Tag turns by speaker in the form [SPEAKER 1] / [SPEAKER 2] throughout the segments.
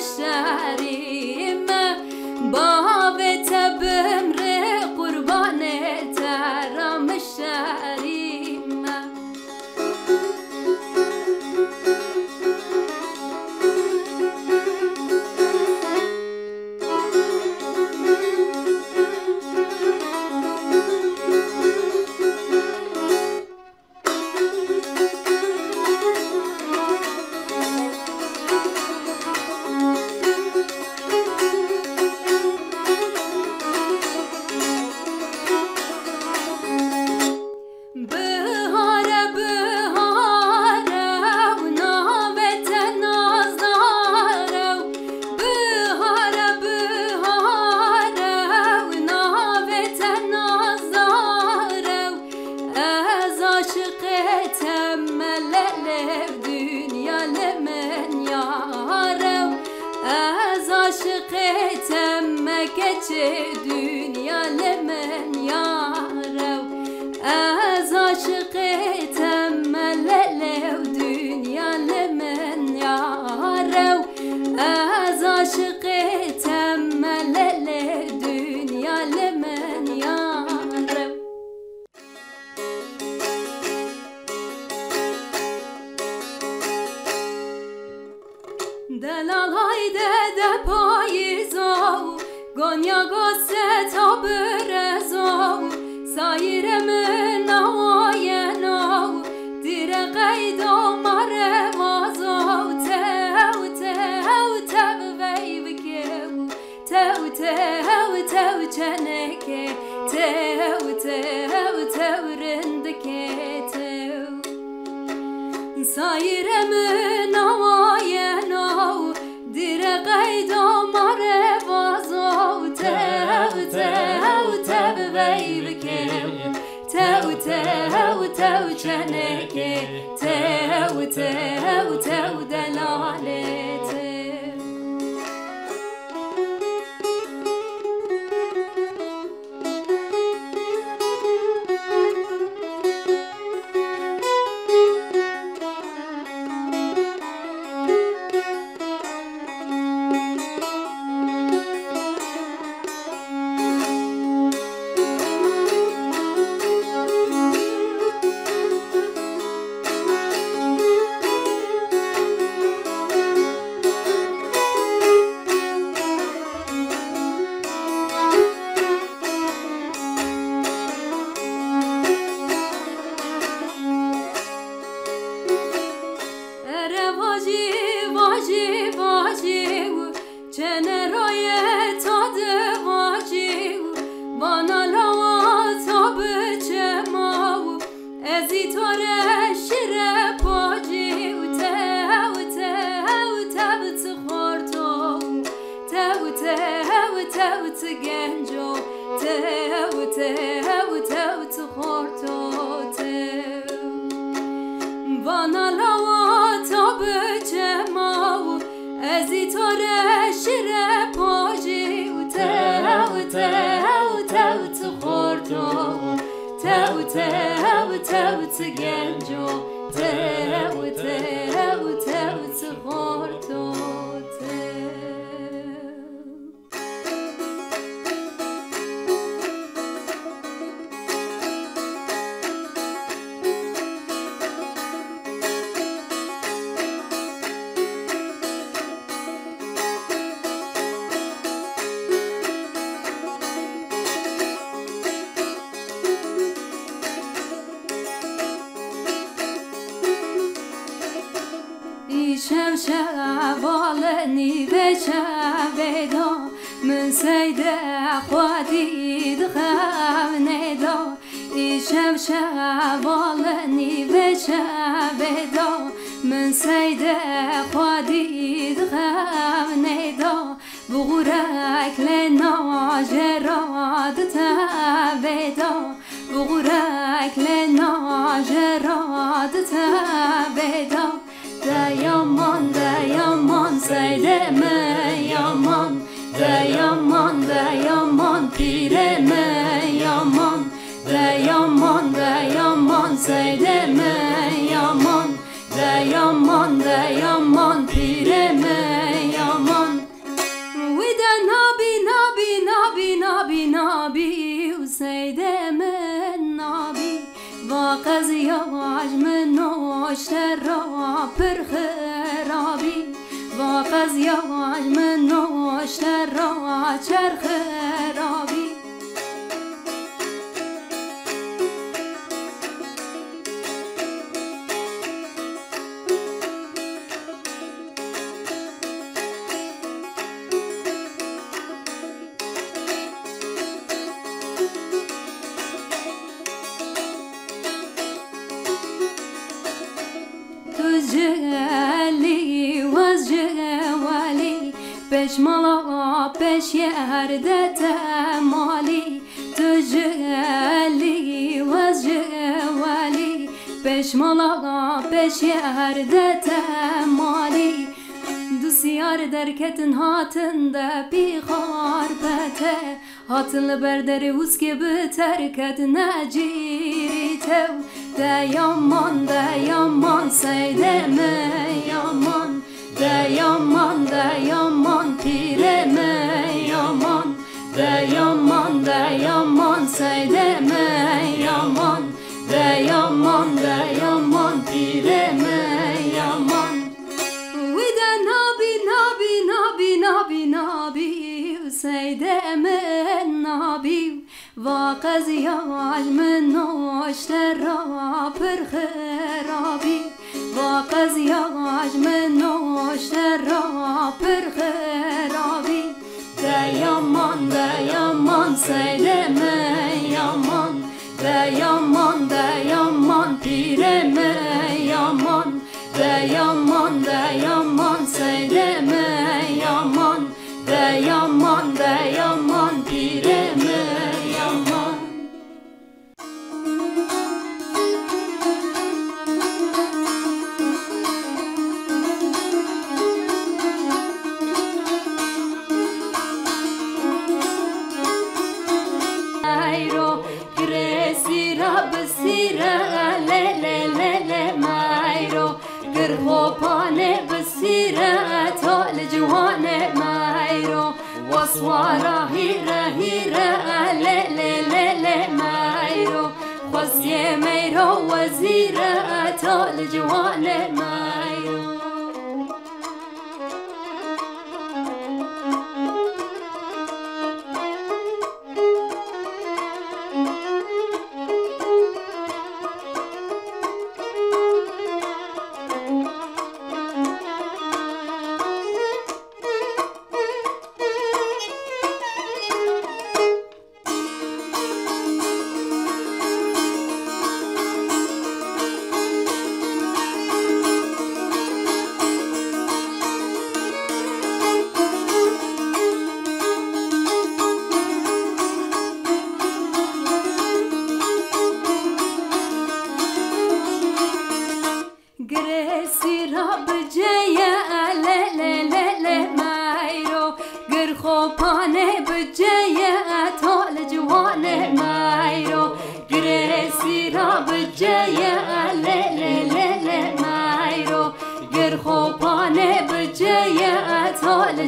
[SPEAKER 1] مشتریم با تبم قربان ترا مشتریم dünya lemen yarov az aşıqetem melelev dünya lemen yarov az aşıqetem melelev dünya lemen yarov delal hayde de payizov Gonya gose ta berezov Sayremün ayenov Dire qaydo marevazov Tev, tev, tev veyvikev Tev, tev, tev çeneke Tev, tev, tev rindike tev Sayremün ayenov Dire qaydo marevazov Tev, tev, tev veyvikev Tev, tev, tev çeneke Tev, tev, tev delalete genco tev tev tev txorto tev vana lava tabcema ezitore shire poji tev tev tev txorto tev tev tev tgenco tev tev tev txorto شم شوالنی به شویدا من سیده خودی دخم ندا شم شوالنی به شویدا من سیده خودی دخم ندا بغرک لناجراد تبدا بغرک لناجراد تبدا Dayaman seydeme yaman Dayaman pireme yaman Dayaman seydeme yaman Dayaman pireme yaman پر خرابی و قضیان من نوشتر را چر خرابی جلی وز جوالی پیش مالا پیش یارده تمالی تو جلی وز جوالی پیش مالا پیش یارده تمالی دوسیار درکتن هاتن ده بیخار بته هاتن بردر وزکی بترکت نجیری تو ده یامان سیده me yaman de yaman pire me yaman de yaman seyde me yaman de yaman pire me yaman Vide nabi seyde me nabi و قضیاش من نوشتر را پر خرابی و قضیاش من نوشتر را پر خرابی ده یامان سیده من یامان ده یامان پیره من یامان ده یامان سیده من یامان ده یامان پیره من خوبانه بسیره تا لجوانه مایرو وصوارا هیره لی مایرو خوزی میرو وزیره تا لجوانه مایرو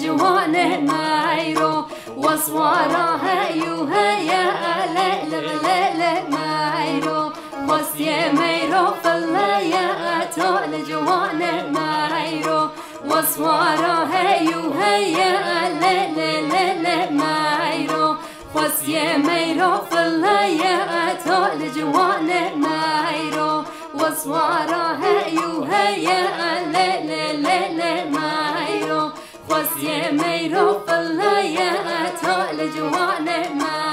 [SPEAKER 1] جوانه مايرو وصوارا هيو هيا ليل مايرو وصيه مايرو فلايا تول جوانه مايرو وصوارا هيو هيا ليل مايرو وصيه مايرو فلايا تول جوانه مايرو وصوارا هيو هيا ليل مايرو وصيه ميرو فلايا تول جوانه مايرو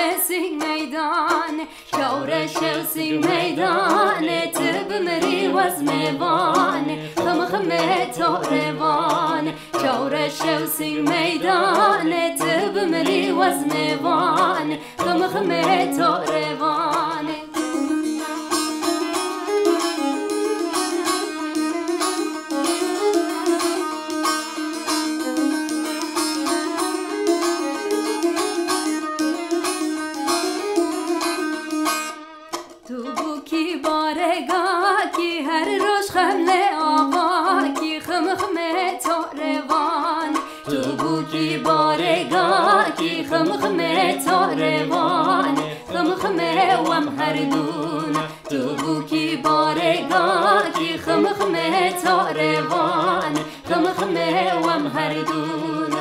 [SPEAKER 1] شسي ميدان شورة شوسي ميدان تبمري وزميبان خمخمة توربان شورة شوسي ميدان تبمري وزميبان خمخمة توربان خمخمة تاروان خمخمة ومهردون توبوكي بارقاكي خمخمة تاروان خمخمة ومهردون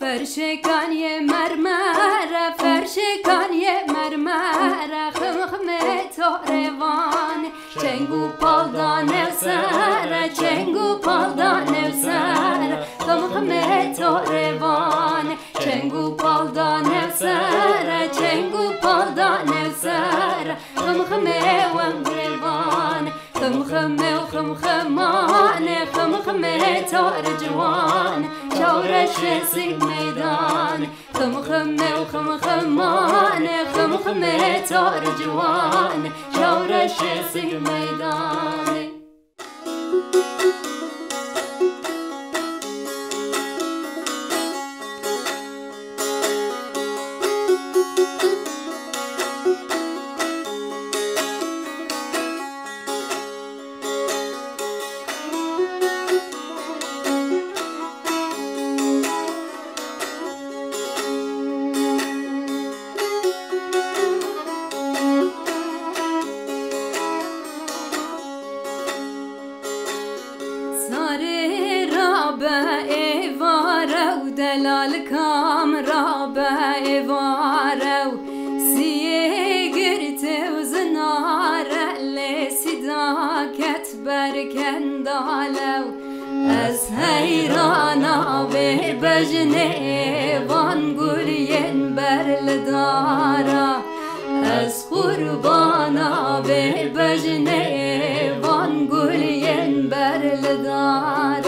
[SPEAKER 1] فرشكان يا مرمرة فرشكان يا مرمرة خمخمة توربان چنگو پالدان نوسر چنگو پالدان نوسر خمخمة توربان چنگو پالدان نوسر چنگو پالدان نوسر خمخمة ومغربان خمخمة وخمخمان خمخمة تور جوان شورة شسي ميدان خمخمة وخمخمان خمخمة تور جوان شورة شسي ميدان دلال کام را به ایوارو سیه گرته و زناره لسیداکت برکندالو از حیرانا به بجنه وان گلین برلدارا از قربانا به بجنه وان گلین برلدارا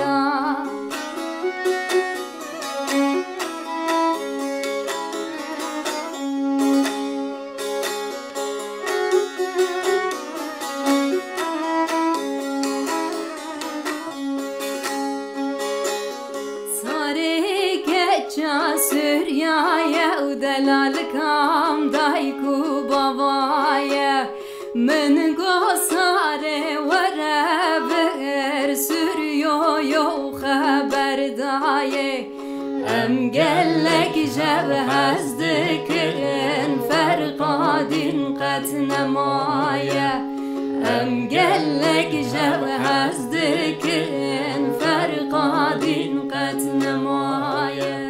[SPEAKER 1] سوریای و دلال کام دایکو بابای من گساره وره بر سوریو یو خبر دایه ام گلک جب هزد کرن فرقادین قط نمایه ام گلک جب هزد کرن فرقادین قط نمایه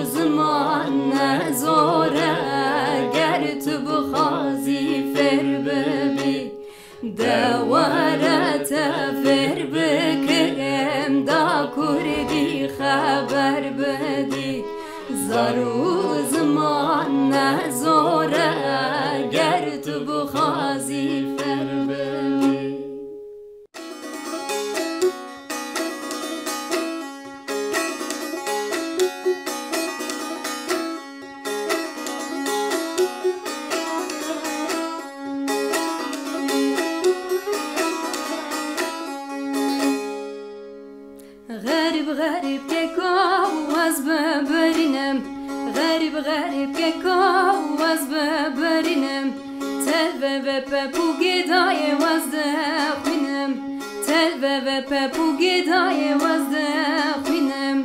[SPEAKER 1] زمان نزاره گر تو بخوازی فر ببی دوارت فر بکم دا کردی خبر بدی زارو زمان نزاره گر تو بخوازی فر ببی غریب که کاوز ببرینم غریب که کاوز ببرینم تلوه و پپو گدای وزده خوینم تلوه و پپو گدای وزده خوینم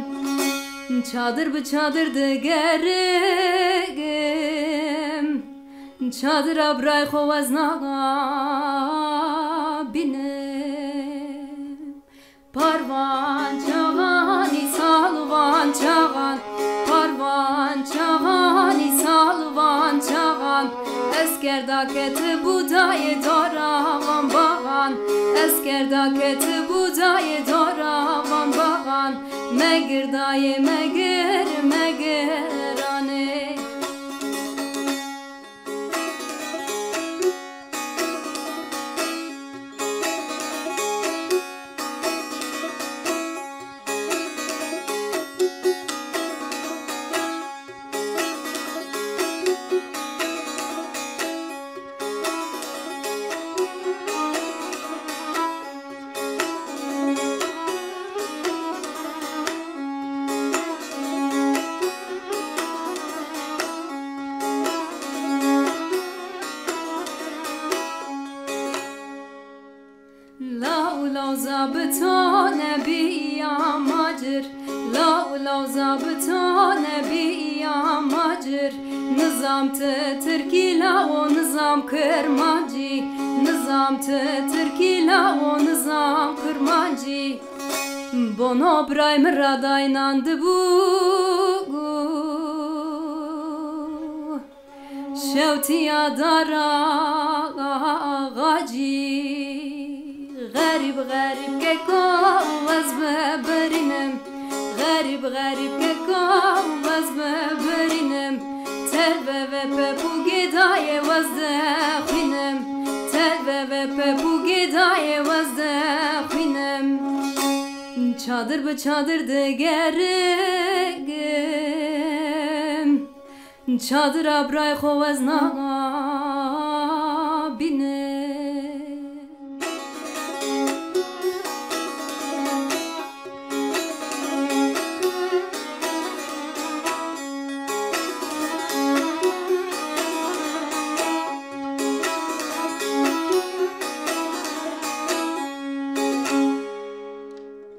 [SPEAKER 1] چادر به چادر دگرگم چادر ابرای خواز ناغا بینم پروان چغانی سالوان چغان پروان چغانی سالوان چغان اسکرداکت بودای داراوان باغان اسکرداکت بودای داراوان باغان مگردای مگرانه لاو زابطان بیا ماجر لاو زابطان بیا ماجر نظام ترکی لاو نظام کرمانجی نظام ترکی لاو نظام کرمانجی بنا برای مرادایناند بو شوتیا دارا غاجی غریب که کاوز ببرینم غریب که کاوز ببرینم تلوه و پپو گدای وزده خوینم تلوه و پپو گدای وزده خوینم چادر به چادر دگرگم چادر ابرای خواز ناغا